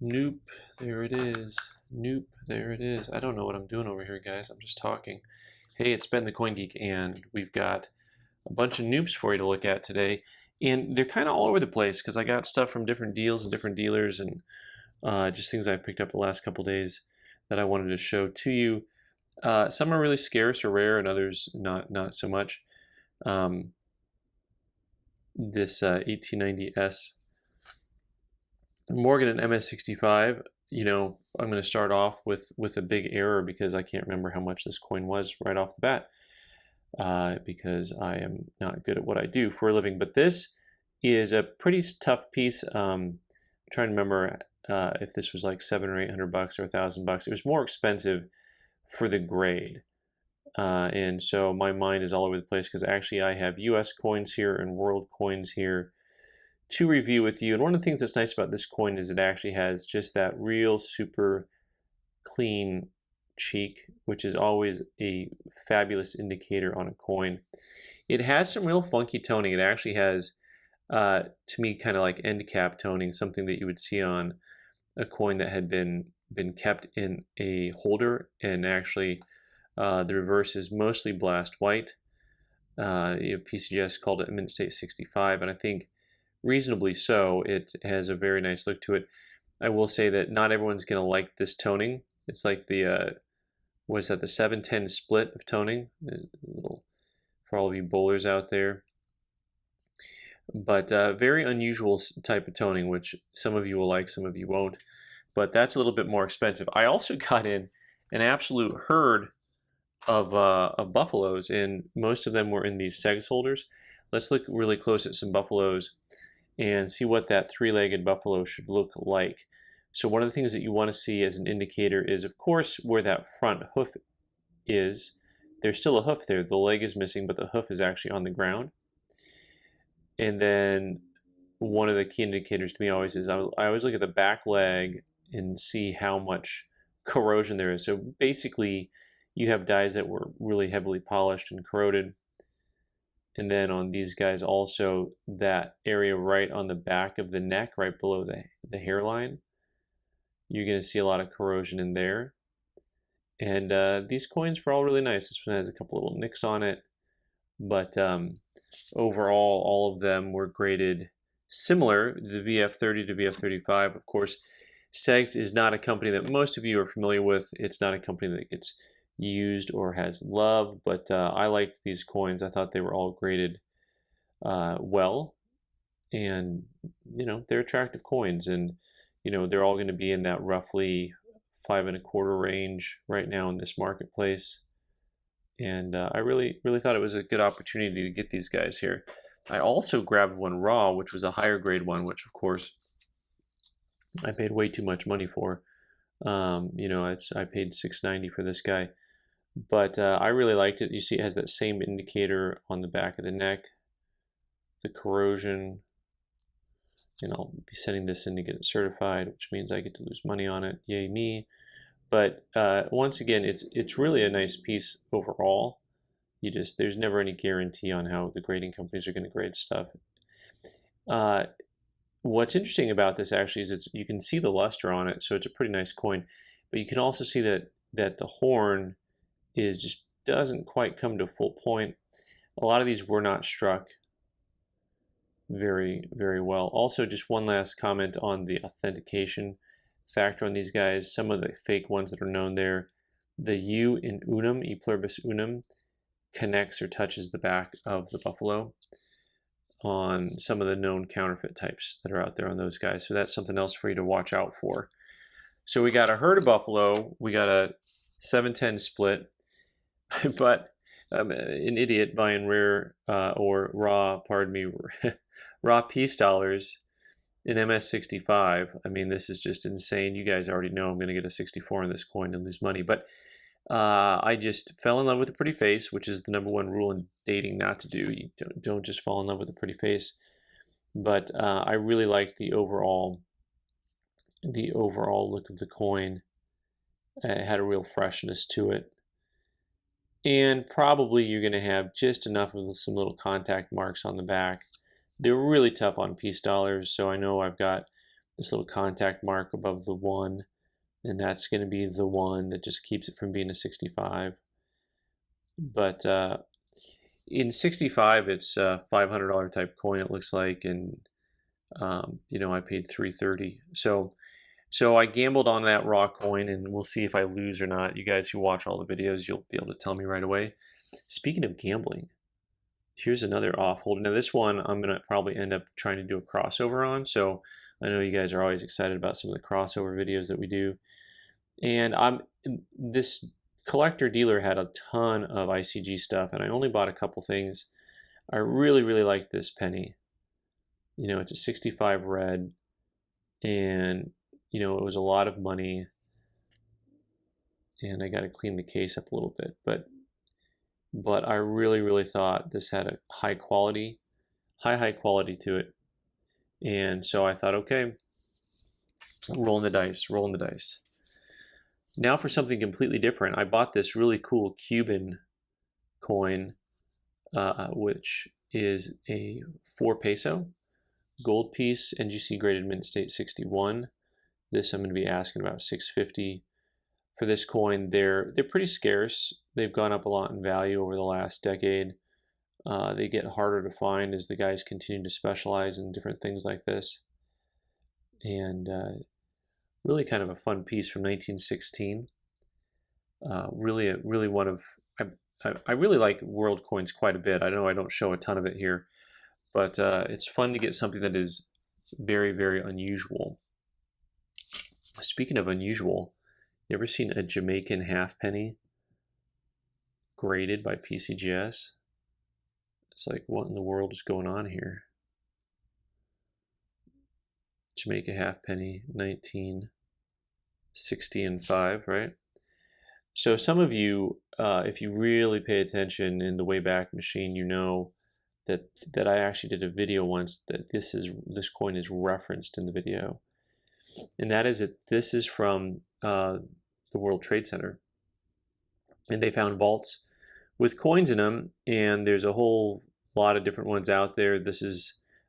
Nope, there it is. Nope, there it is. I don't know what I'm doing over here, guys. I'm just talking. Hey, it's Ben the Coin Geek, and we've got a bunch of noobs for you to look at today. And they're kind of all over the place because I got stuff from different deals and different dealers and just things I picked up the last couple days that I wanted to show to you. Some are really scarce or rare, and others not so much. This 1890S Morgan and MS65, I'm going to start off with a big error because I can't remember how much this coin was right off the bat because I am not good at what I do for a living. But this is a pretty tough piece. I'm trying to remember if this was like $700 or $800 or $1,000. It was more expensive for the grade. And so my mind is all over the place because actually I have US coins here and world coins here to review with you. And one of the things that's nice about this coin is it actually has just that real super clean cheek, which is always a fabulous indicator on a coin. It has some real funky toning. It actually has, to me, kind of like end cap toning, something that you would see on a coin that had been kept in a holder. And actually, the reverse is mostly blast white. PCGS called it Mint State 65, and I think reasonably so. It has a very nice look to it. I will say that not everyone's going to like this toning. It's like the, what is that, the 7-10 split of toning, for all of you bowlers out there. But very unusual type of toning, which some of you will like, some of you won't. But that's a little bit more expensive. I also got in an absolute herd of buffaloes, and most of them were in these segs holders. Let's look really close at some buffaloes and see what that three-legged buffalo should look like. So one of the things that you want to see as an indicator is, of course, where that front hoof is. There's still a hoof there. The leg is missing, but the hoof is actually on the ground. And then one of the key indicators to me always is I always look at the back leg and see how much corrosion there is. So basically, you have dies that were really heavily polished and corroded. And then on these guys also, that area right on the back of the neck, right below the hairline, you're going to see a lot of corrosion in there. And these coins were all really nice. This one has a couple little nicks on it. But overall, all of them were graded similar, the VF30 to VF35. Of course, Segs is not a company that most of you are familiar with. It's not a company that gets used or has love, but I liked these coins. I thought they were all graded well, and they're attractive coins, and they're all going to be in that roughly 5 1/4 range right now in this marketplace. And I really thought it was a good opportunity to get these guys here. I also grabbed one raw, which was a higher grade one, which of course I paid way too much money for. I paid $6.90 for this guy. But I really liked it. You see it has that same indicator on the back of the neck, the corrosion. And I'll be sending this in to get it certified, which means I get to lose money on it. Yay me. But once again, it's really a nice piece overall. There's never any guarantee on how the grading companies are going to grade stuff. What's interesting about this actually is you can see the luster on it, so it's a pretty nice coin. But you can also see that the horn just doesn't quite come to full point. A lot of these were not struck very, very well. Also, just one last comment on the authentication factor on these guys. Some of the fake ones that are known there, the U in unum, E pluribus unum, connects or touches the back of the buffalo on some of the known counterfeit types that are out there on those guys. So that's something else for you to watch out for. So we got a herd of buffalo. We got a 7-10 split. But I'm an idiot buying rare or raw, pardon me, raw peace dollars in MS65. I mean, this is just insane. You guys already know I'm going to get a 64 on this coin and lose money. But I just fell in love with a pretty face, which is the #1 rule in dating not to do. You don't just fall in love with a pretty face. But I really liked the overall look of the coin. It had a real freshness to it. And probably you're going to have just enough of some little contact marks on the back. They're really tough on peace dollars, so I know I've got this little contact mark above the 1, and that's going to be the 1 that just keeps it from being a 65. But in 65, it's a $500 type coin, it looks like, and you know, I paid $330. So I gambled on that raw coin, and we'll see if I lose or not. You guys who watch all the videos, you'll be able to tell me right away. Speaking of gambling, here's another OffHold. Now this one I'm going to probably end up trying to do a crossover on. So I know you guys are always excited about some of the crossover videos that we do. And this collector dealer had a ton of ICG stuff, and I only bought a couple things. I really, really liked this penny. You know, it's a 65 red, and you know, it was a lot of money, and I got to clean the case up a little bit, but I really, really thought this had a high quality to it. And so I thought, okay, rolling the dice. Now for something completely different. I bought this really cool Cuban coin, which is a 4 peso gold piece, NGC graded mint state 61. This I'm going to be asking about $6.50 for this coin. They're pretty scarce. They've gone up a lot in value over the last decade. They get harder to find as the guys continue to specialize in different things like this. And really kind of a fun piece from 1916. Really one of, I really like world coins quite a bit. I know I don't show a ton of it here, but it's fun to get something that is very, very unusual. Speaking of unusual, you ever seen a Jamaican halfpenny graded by PCGS? It's like, what in the world is going on here? Jamaica halfpenny, 1960 and 5, right? So some of you, if you really pay attention in the Wayback Machine, you know that I actually did a video once that this coin is referenced in the video. And that is that this is from the World Trade Center. And they found vaults with coins in them, and there's a whole lot of different ones out there.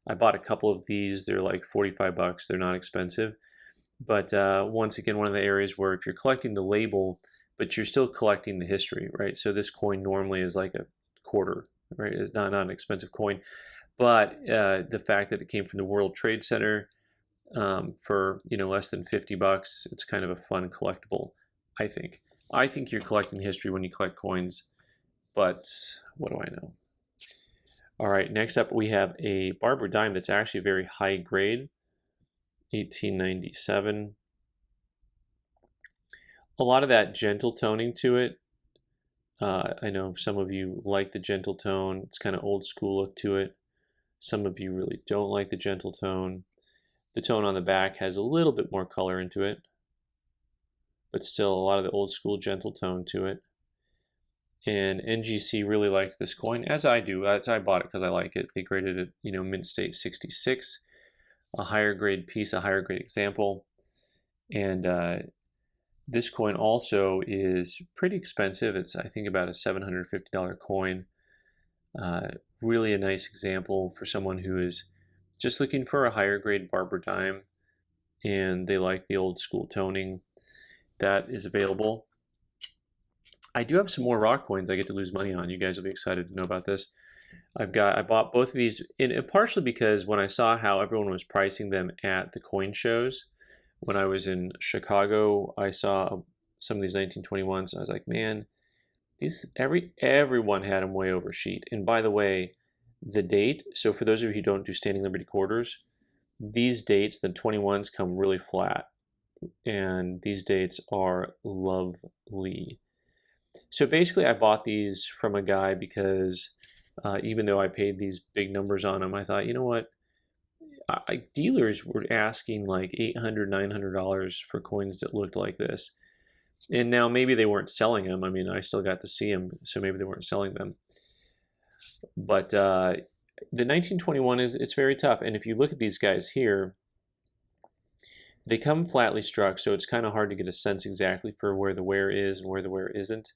I bought a couple of these. They're like 45 bucks. They're not expensive. But once again, one of the areas where if you're collecting the label, but you're still collecting the history, right? So this coin normally is like a quarter, right? It's not an expensive coin. But the fact that it came from the World Trade Center, for, you know, less than 50 bucks, it's kind of a fun collectible, I think. I think you're collecting history when you collect coins, but what do I know? All right, next up we have a Barber Dime that's actually a very high grade, 1897. A lot of that gentle toning to it. I know some of you like the gentle tone. It's kind of old school look to it. Some of you really don't like the gentle tone. The tone on the back has a little bit more color into it, but still a lot of the old school gentle tone to it. And NGC really liked this coin, as I do. I bought it because I like it. They graded it, you know, mint state 66, a higher grade piece, a higher grade example. And this coin also is pretty expensive. It's, I think, about a $750 coin. Really a nice example for someone who is just looking for a higher grade Barber Dime, and they like the old school toning. That is available. I do have some more rock coins I get to lose money on. You guys will be excited to know about this. I bought both of these, and partially because when I saw how everyone was pricing them at the coin shows, when I was in Chicago, I saw some of these 1921s. I was like, man, everyone had them way over sheet. And by the way, the date, so for those of you who don't do standing liberty quarters, these dates, the 21s, come really flat, and these dates are lovely. So basically I bought these from a guy because even though I paid these big numbers on them, I thought, you know what, dealers were asking like $800, $900 for coins that looked like this. And now maybe they weren't selling them. I mean, I still got to see them, so maybe they weren't selling them. But the 1921 it's very tough. And if you look at these guys here, they come flatly struck, so it's kind of hard to get a sense exactly for where the wear is and where the wear isn't,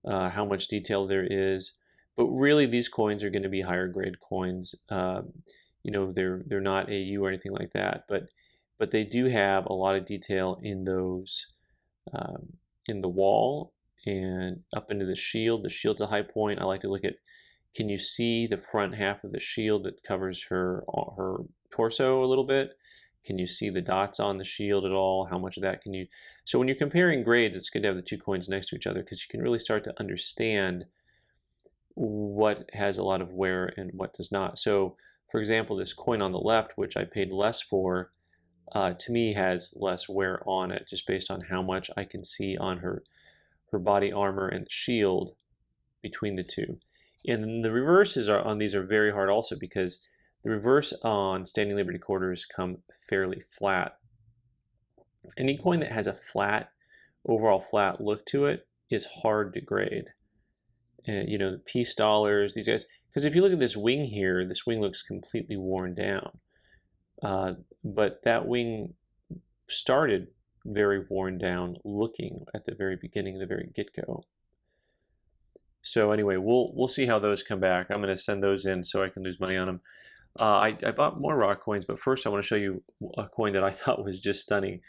how much detail there is. But really, these coins are going to be higher grade coins. You know, they're not AU or anything like that. But but they do have a lot of detail in those, in the wall and up into the shield. The shield's a high point. I like to look at, can you see the front half of the shield that covers her torso a little bit? Can you see the dots on the shield at all? How much of that can you? So when you're comparing grades, it's good to have the two coins next to each other because you can really start to understand what has a lot of wear and what does not. So for example, this coin on the left, which I paid less for, to me has less wear on it just based on how much I can see on her body armor and the shield between the two. And the reverses on these are very hard also because the reverse on Standing Liberty quarters come fairly flat. Any coin that has a flat, overall flat look to it is hard to grade. And you know, the piece dollars, these guys, because if you look at this wing here, this wing looks completely worn down. But that wing started very worn down looking at the very beginning, the very get-go. So anyway, we'll see how those come back. I'm going to send those in so I can lose money on them. I bought more rock coins, but first I want to show you a coin that I thought was just stunning.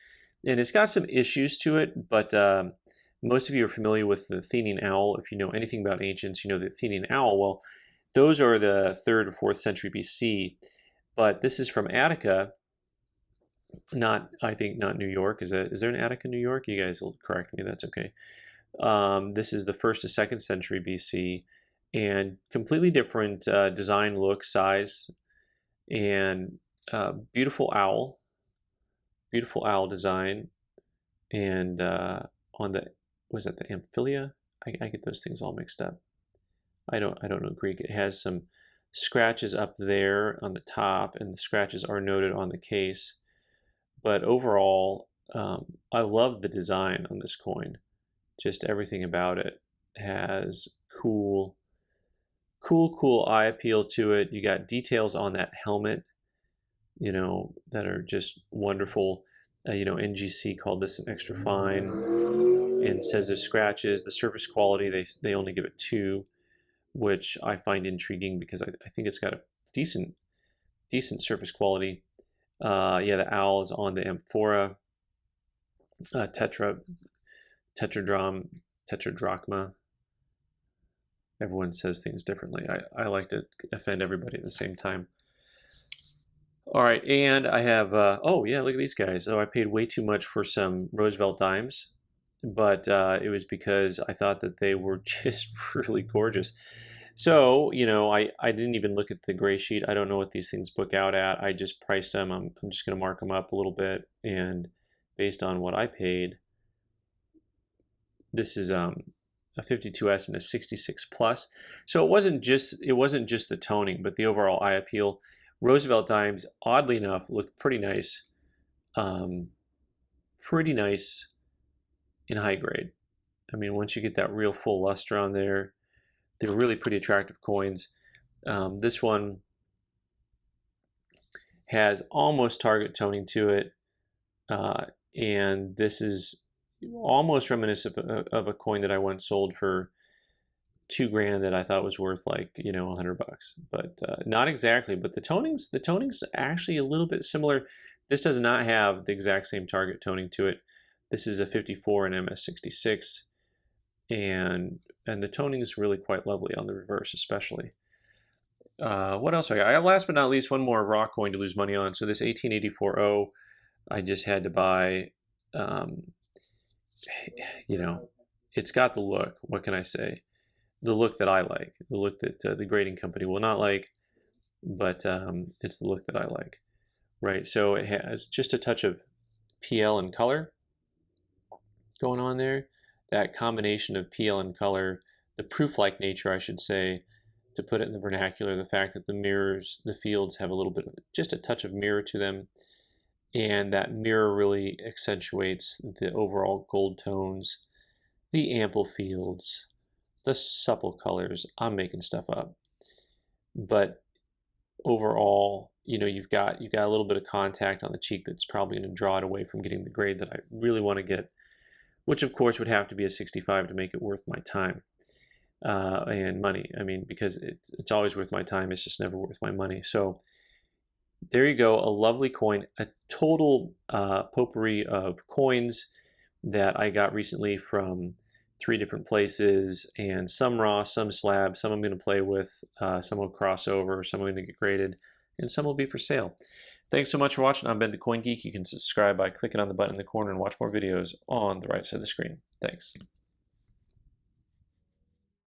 And it's got some issues to it, but most of you are familiar with the Athenian owl. If you know anything about ancients, you know the Athenian owl. Well, those are the 3rd or 4th century BC, but this is from Attica, I think not New York. Is there an Attica, New York? You guys will correct me, that's okay. This is the 1st to 2nd century BC, and completely different design, look, size, and beautiful owl design. And on the, was that the Amphilia? I get those things all mixed up. I don't know Greek. It has some scratches up there on the top, and the scratches are noted on the case. But overall, I love the design on this coin. Just everything about it has cool eye appeal to it. You got details on that helmet, you know, that are just wonderful. You know, NGC called this an extra fine and says there's scratches. The surface quality, they only give it 2, which I find intriguing because I think it's got a decent surface quality. Yeah, the owl is on the amphora, tetradrachma. Everyone says things differently. I like to offend everybody at the same time. All right, and I have, oh yeah, look at these guys. Oh, I paid way too much for some Roosevelt Dimes, but it was because I thought that they were just really gorgeous. So, you know, I didn't even look at the gray sheet. I don't know what these things book out at. I just priced them. I'm just going to mark them up a little bit, and based on what I paid, this is a 52S and a 66 plus. So it wasn't just the toning, but the overall eye appeal. Roosevelt Dimes, oddly enough, look pretty nice. Pretty nice in high grade. I mean, once you get that real full luster on there, they're really pretty attractive coins. This one has almost target toning to it, and this is almost reminiscent of a coin that I once sold for $2 grand that I thought was worth like, you know, $100, but not exactly. But the toning's actually a little bit similar. This does not have the exact same target toning to it. This is a 54 and MS66, and the toning is really quite lovely on the reverse, especially. What else I got? Last but not least, one more rock coin to lose money on. So this 1884O, I just had to buy. You know, it's got the look. What can I say? The look that I like. The look that the grading company will not like, but it's the look that I like. Right. So it has just a touch of PL and color going on there. That combination of PL and color, the proof-like nature, I should say, to put it in the vernacular, the fact that the mirrors, the fields have a little bit of just a touch of mirror to them, and that mirror really accentuates the overall gold tones, the ample fields, the supple colors. I'm making stuff up, but overall, you know, you've got a little bit of contact on the cheek that's probably going to draw it away from getting the grade that I really want to get, which of course would have to be a 65 to make it worth my time and money. I mean, because it's always worth my time, it's just never worth my money. So there you go, a lovely coin, a total potpourri of coins that I got recently from 3 different places, and some raw, some slab, some I'm going to play with, some will cross over, some are going to get graded, and some will be for sale. Thanks so much for watching. I'm Ben the Coin Geek. You can subscribe by clicking on the button in the corner and watch more videos on the right side of the screen. Thanks.